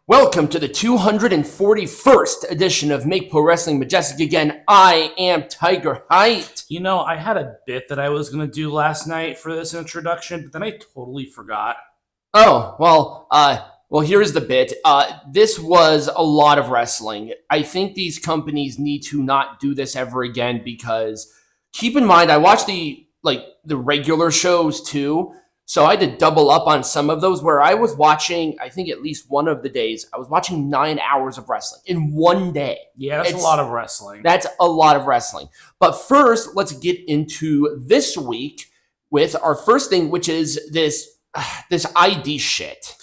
Welcome to the 241st edition of Make Pro Wrestling Majestic. Again, I am Tiger Height. You know, I had a bit that I was going to do last night for this introduction, but then I totally forgot. Oh, well, here's the bit. This was a lot of wrestling. I think these companies need to not do this ever again because keep in mind, I watched the regular shows too. So I had to double up on some of those where I was watching, I think at least one of the days, I was watching 9 hours of wrestling in one day. Yeah, that's a lot of wrestling. That's a lot of wrestling. But first, let's get into this week with our first thing, which is this ID shit.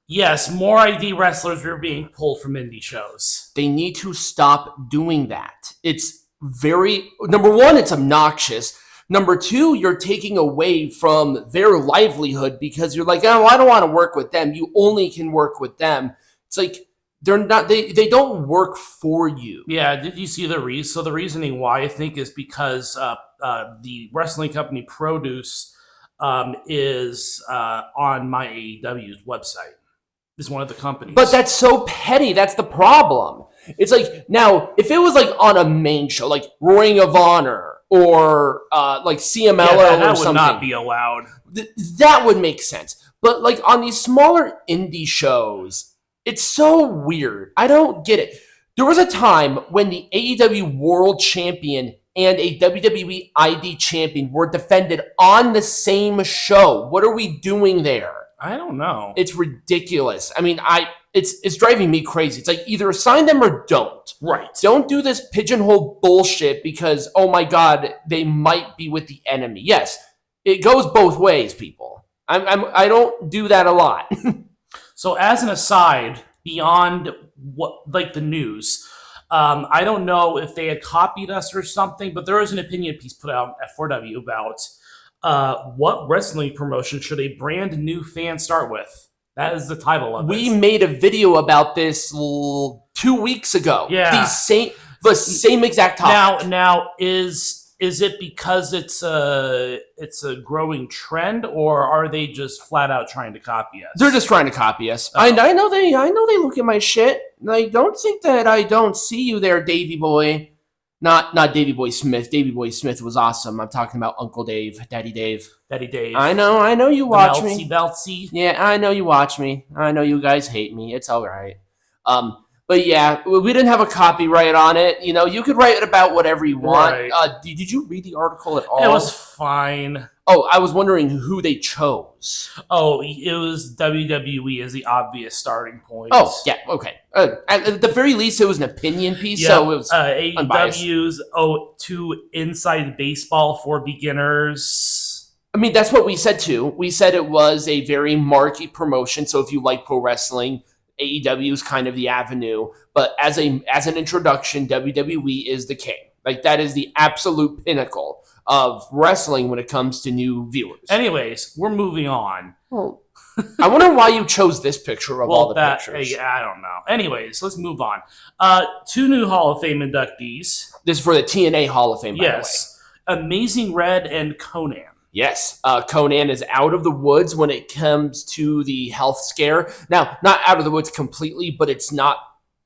Yes, more ID wrestlers are being pulled from indie shows. They need to stop doing that. It's number one, it's obnoxious. Number two, you're taking away from their livelihood because you're like, oh, I don't want to work with them. You only can work with them. It's like they don't work for you. Yeah, did you see the reason? So the reasoning why I think is because the wrestling company Produce is on my AEW's website. Is one of the companies. But that's so petty. That's the problem. It's like, now, if it was like on a main show, like Ring of Honor or like CMLL that or something. Would not be allowed. That would make sense. But like on these smaller indie shows, it's so weird. I don't get it. There was a time when the AEW World Champion and a WWE ID Champion were defended on the same show. What are we doing there? I don't know. It's ridiculous. I mean, it's driving me crazy. It's like either assign them or don't. Right. Don't do this pigeonhole bullshit because, oh my God, they might be with the enemy. Yes, it goes both ways, people. I don't do that a lot. So as an aside, beyond what like the news, I don't know if they had copied us or something, but there was an opinion piece put out at 4W about what wrestling promotion should a brand new fan start with? That is the title of it. We made a video about this 2 weeks ago. Yeah. The same exact topic. Now is it because it's a growing trend, or are they just flat out trying to copy us? They're just trying to copy us. Oh. I know they look at my shit. Like, don't think that I don't see you there, Davey boy. Not Davey Boy Smith. Davey Boy Smith was awesome. I'm talking about Uncle Dave, Daddy Dave. Daddy Dave. I know you watch me. Beltsy. Yeah, I know you watch me. I know you guys hate me. It's all right. But yeah, we didn't have a copyright on it. You know, you could write about whatever you want. Right. Did you read the article at all? It was fine. Oh, I was wondering who they chose. Oh, it was WWE as the obvious starting point. Oh, yeah, okay. At the very least, it was an opinion piece, so it was AEW's to Inside Baseball for Beginners. I mean, that's what we said too. We said it was a very marquee promotion, so if you like pro wrestling, AEW is kind of the avenue. But as an introduction, WWE is the king. Like, that is the absolute pinnacle of wrestling when it comes to new viewers. Anyways, we're moving on. Well, I wonder why you chose this picture of all the pictures. I don't know. Anyways, let's move on. 2 new Hall of Fame inductees. This is for the TNA Hall of Fame, by yes. the way. Amazing Red and Conan. Yes, Conan is out of the woods when it comes to the health scare. Now, not out of the woods completely, but it's not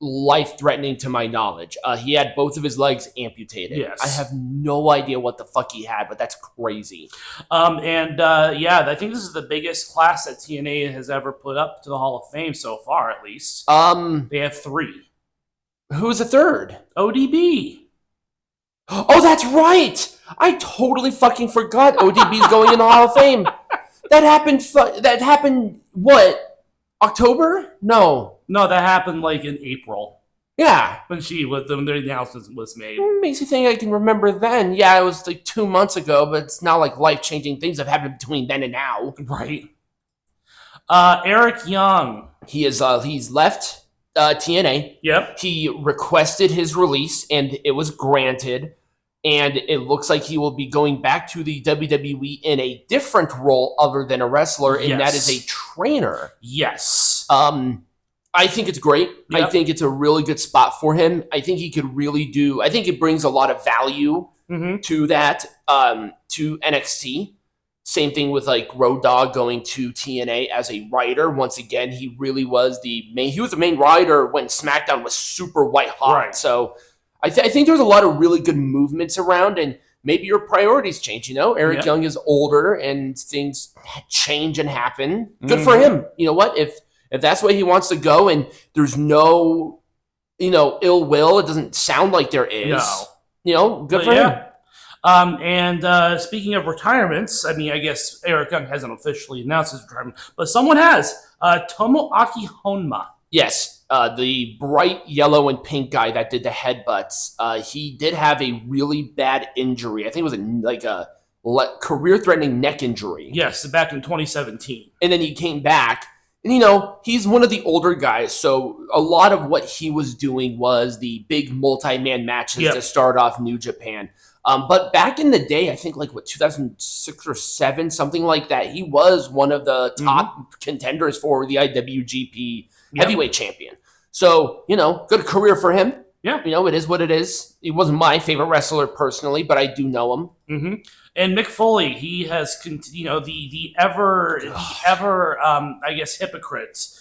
life-threatening to my knowledge. He had both of his legs amputated. Yes. I have no idea what the fuck he had, but that's crazy. I think this is the biggest class that TNA has ever put up to the Hall of Fame so far, at least. They have 3. Who's the third? ODB. Oh, that's right! I totally fucking forgot ODB's going in the Hall of Fame. That happened, what? October? No, that happened like in April. Yeah. When the announcement was made. Makes you think I can remember then. Yeah, it was like 2 months ago, but it's not like life-changing things have happened between then and now. Right. Eric Young. He's left TNA. Yep. He requested his release, and it was granted. And it looks like he will be going back to the WWE in a different role other than a wrestler, and that is a trainer. Yes. I think it's great. Yep. I think it's a really good spot for him. I think he could really I think it brings a lot of value to that, to NXT. Same thing with like Road Dogg going to TNA as a writer. Once again, he really was the main. He was the main writer when SmackDown was super white hot. Right. So I think there's a lot of really good movements around, and maybe your priorities change. Eric Young is older, and things change and happen. Good for him. You know what? If that's the way he wants to go, and there's no ill will. It doesn't sound like there is. No. Good for him. And speaking of retirements, I guess Eric Young hasn't officially announced his retirement, but someone has. Tomoaki Honma. Yes, the bright yellow and pink guy that did the headbutts. He did have a really bad injury. I think it was a career-threatening neck injury. Yes, back in 2017. And then he came back. And, he's one of the older guys, so a lot of what he was doing was the big multi-man matches to start off New Japan. But back in the day, I think 2006 or 7, something like that, he was one of the top contenders for the IWGP heavyweight champion. So, good career for him. Yeah. It is what it is. He wasn't my favorite wrestler personally, but I do know him. Mm-hmm. And Mick Foley, he has, the ever, I guess, hypocrites.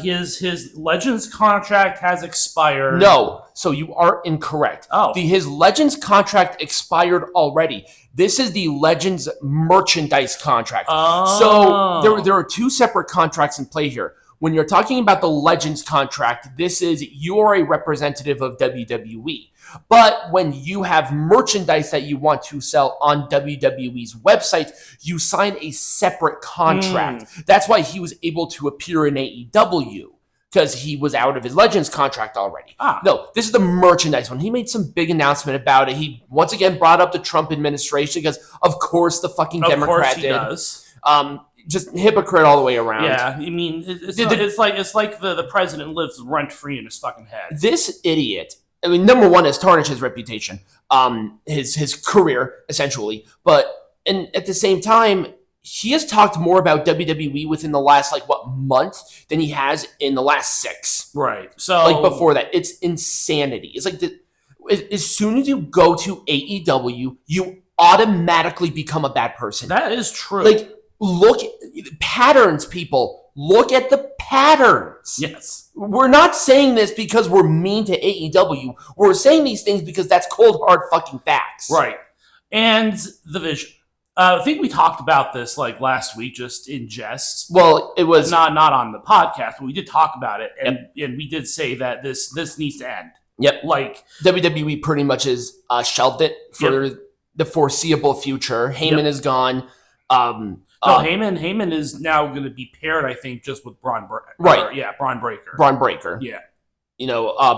His Legends contract has expired. No, so you are incorrect. Oh. His Legends contract expired already. This is the Legends merchandise contract. Oh. So there are two separate contracts in play here. When you're talking about the Legends contract, this is you are a representative of WWE. But when you have merchandise that you want to sell on WWE's website, you sign a separate contract. That's why he was able to appear in AEW, because he was out of his Legends contract already. No, this is the merchandise one. He made some big announcement about it. He once again brought up the Trump administration because, of course, the fucking Democrat did. Does. Just hypocrite all the way around. Yeah, it's like the president lives rent free in his fucking head. This idiot. Number one is tarnish his reputation, his career essentially. And at the same time, he has talked more about WWE within the last month than he has in the last 6. Right. So before that, it's insanity. It's as soon as you go to AEW, you automatically become a bad person. That is true. Look at patterns, people. Look at the patterns. Yes. We're not saying this because we're mean to AEW. We're saying these things because that's cold, hard fucking facts. Right. And the vision. I think we talked about this last week, just in jest. Well, it was not on the podcast, but we did talk about it, and we did say that this needs to end. Yep. WWE pretty much has shelved it for the foreseeable future. Heyman is gone. Heyman is now going to be paired, I think, just with Braun Breaker. Right. Braun Breaker. Braun Breaker. Yeah.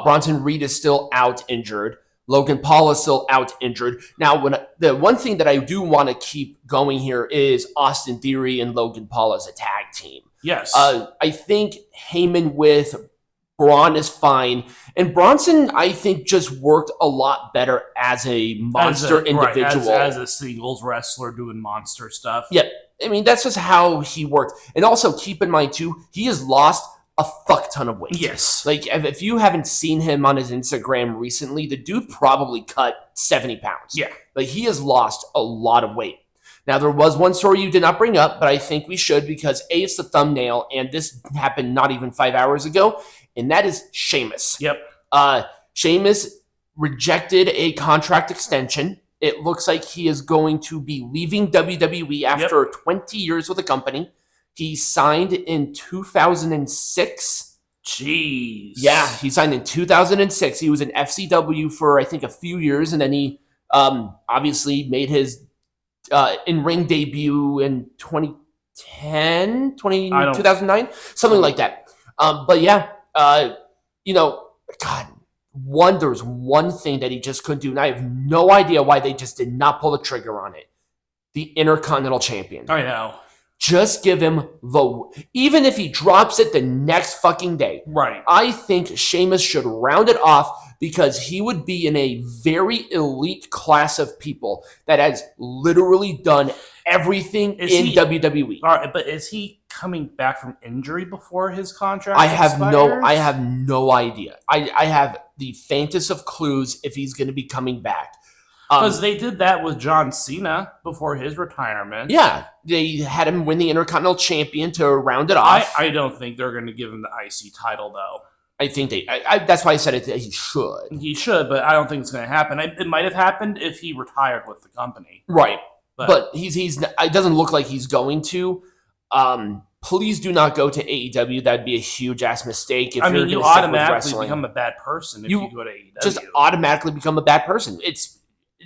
Bronson Reed is still out injured. Logan Paul is still out injured. Now, the one thing that I do want to keep going here is Austin Theory and Logan Paul as a tag team. Yes. I think Heyman with Braun is fine. And Bronson, I think, just worked a lot better as a monster individual. Right, as a singles wrestler doing monster stuff. Yeah. That's just how he worked. And also, keep in mind, too, he has lost a fuck ton of weight. Yes. If you haven't seen him on his Instagram recently, the dude probably cut 70 pounds. Yeah. He has lost a lot of weight. Now, there was one story you did not bring up, but I think we should because, A, it's the thumbnail, and this happened not even 5 hours ago, and that is Sheamus. Yep. Sheamus rejected a contract extension. It looks like he is going to be leaving WWE after 20 years with the company. He signed in 2006. Jeez. Yeah, he signed in 2006. He was in FCW for, I think, a few years, and then he obviously made his in-ring debut in 2009, something like that. But yeah, God, there's one thing that he just couldn't do, and I have no idea why they just did not pull the trigger on it. The Intercontinental Champion. I know. Just give him even if he drops it the next fucking day. Right. I think Sheamus should round it off because he would be in a very elite class of people that has literally done everything in WWE. All right, but is he coming back from injury before his contract I expires? have no idea. I have the faintest of clues if he's going to be coming back. Because they did that with John Cena before his retirement. Yeah, they had him win the Intercontinental Champion to round it off. I don't think they're going to give him the IC title, though. I think that's why I said it. He should. He should, but I don't think it's going to happen. It might have happened if he retired with the company. Right. But he's it doesn't look like he's going to. Please do not go to AEW. That'd be a huge ass mistake. If I mean, you automatically become a bad person if you go to AEW. Just automatically become a bad person.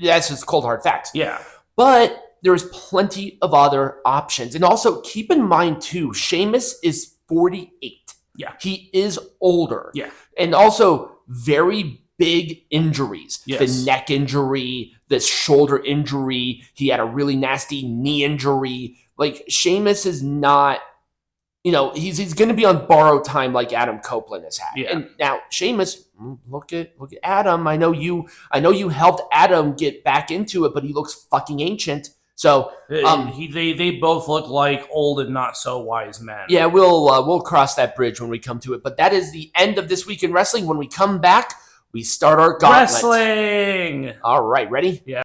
That's just cold hard facts. Yeah. But there's plenty of other options. And also keep in mind too, Sheamus is 48. Yeah. He is older. Yeah. And also very big injuries. Yes. The neck injury, the shoulder injury. He had a really nasty knee injury. Like, Sheamus is not, he's going to be on borrowed time like Adam Copeland has had. Yeah. And now Sheamus, look at Adam. I know you helped Adam get back into it, but he looks fucking ancient. So they both look like old and not so wise men. Yeah, we'll cross that bridge when we come to it. But that is the end of This Week in Wrestling. When we come back, we start our gauntlet. Wrestling. All right, ready? Yeah.